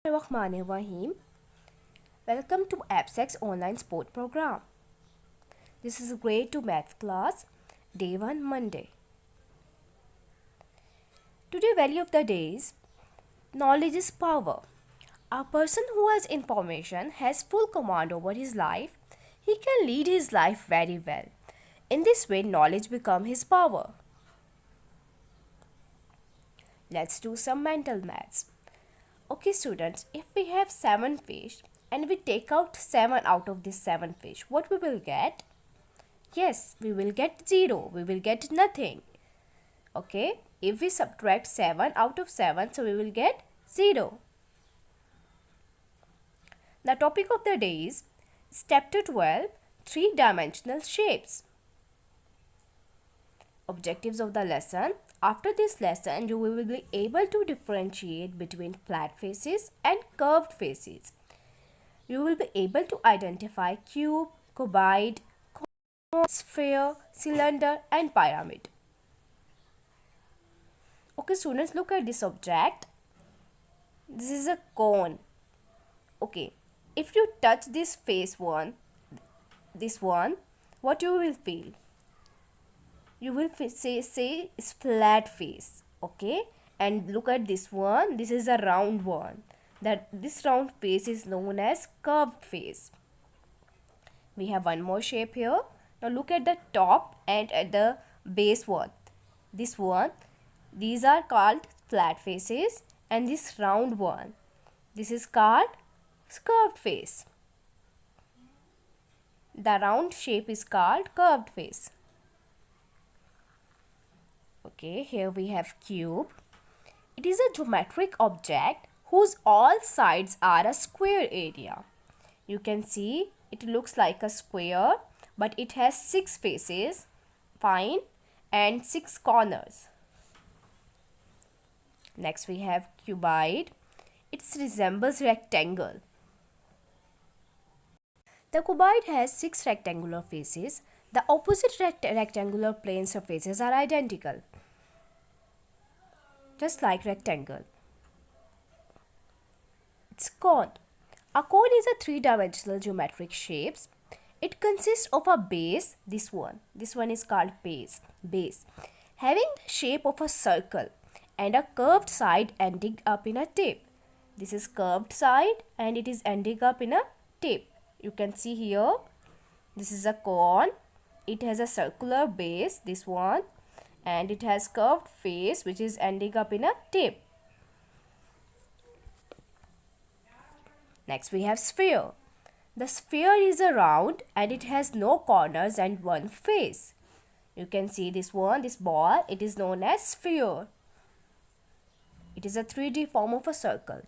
Bismillahirrahmanirrahim. Welcome to AppSex online sport program. This is grade 2 math class, day 1 Monday. Today value of the day is knowledge is power. A person who has information has full command over his life. He can lead his life very well. In this way knowledge becomes his power. Let's do some mental maths. Okay students, if we have 7 fish and we take out 7 out of these 7 fish, what we will get? Yes, we will get 0. We will get nothing. Okay, if we subtract 7 out of 7, so we will get 0. The topic of the day is Chapter 12, Three-Dimensional Shapes. Objectives of the lesson. After this lesson, you will be able to differentiate between flat faces and curved faces. You will be able to identify cube, cuboid, cone, sphere, cylinder and pyramid. Okay students, look at this object. This is a cone. Okay, if you touch this one, what you will feel? You will say it's flat face. Okay, and look at this one. This is a round one. This round face is known as curved face. We have one more shape here. Now look at the top and at the base one. This one, these are called flat faces, and this round one, this is called curved face. The round shape is called curved face. Okay, here we have cube. It is a geometric object whose all sides are a square area. You can see it looks like a square, but it has 6 faces, fine, and 6 corners. Next we have cuboid. It resembles rectangle. The cuboid has 6 rectangular faces. The opposite rectangular plane surfaces are identical, just like rectangle. It's cone. A cone is a three-dimensional geometric shape. It consists of a base, this one is called base, having the shape of a circle and a curved side ending up in a tip. This is curved side and it is ending up in a tip. You can see here, this is a cone. It has a circular base, this one, and it has curved face which is ending up in a tip. Next we have sphere. The sphere is a round and it has no corners and one face. You can see this one, this ball, it is known as sphere. It is a 3D form of a circle.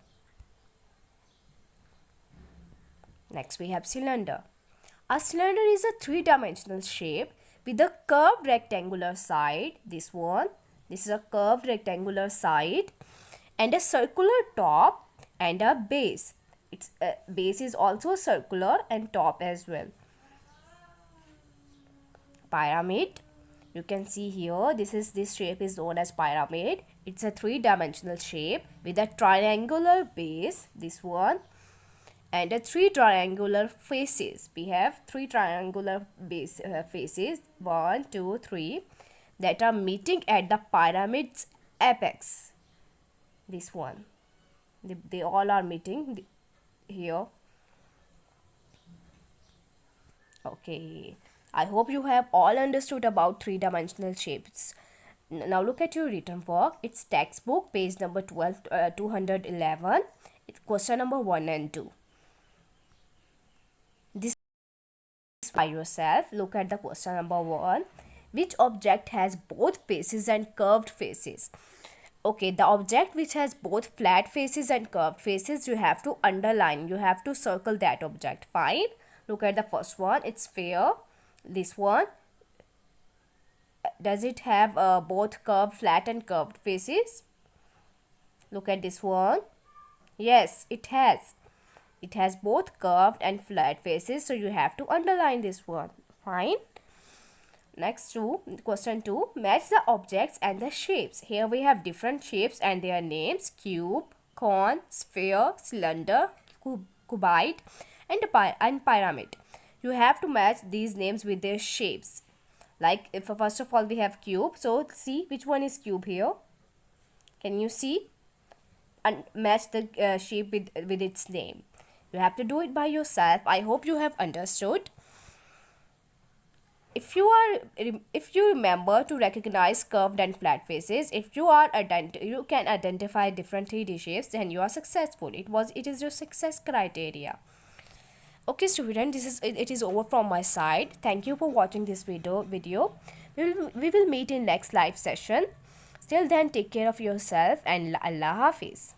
Next we have cylinder. A cylinder is a three-dimensional shape with a curved rectangular side, this one, this is a curved rectangular side, and a circular top and a base. Its base is also circular and top as well. Pyramid. You can see here, this shape is known as pyramid. It's a three-dimensional shape with a triangular base, this one, and a 3 triangular faces. We have 3 triangular faces, 1, 2, 3, that are meeting at the pyramid's apex. This one, they all are meeting here. Okay, I hope you have all understood about three-dimensional shapes. Now look at your written work. It's textbook, page number 211. It's question number 1 and 2. This by yourself. Look at the question number 1. Which object has both faces and curved faces? Okay, the object which has both flat faces and curved faces, you have to underline, you have to circle that object. Fine. Look at the first one. It's sphere. This one, does it have both curved, flat and curved faces? Look at this one. Yes, it has. It has both curved and flat faces, so you have to underline this one. Fine. Next to question 2, match the objects and the shapes. Here we have different shapes and their names: cube, cone, sphere, cylinder, cubite, and pyramid. You have to match these names with their shapes. Like if first of all we have cube, so see which one is cube here. Can you see? And match the shape with its name. You have to do it by yourself. I hope you have understood. If you remember to recognize curved and flat faces, if you can identify different 3D shapes, then you are successful. It is your success criteria. Okay student, it is over from my side. Thank you for watching this video. We will meet in next live session. Till then, take care of yourself and Allah Hafiz.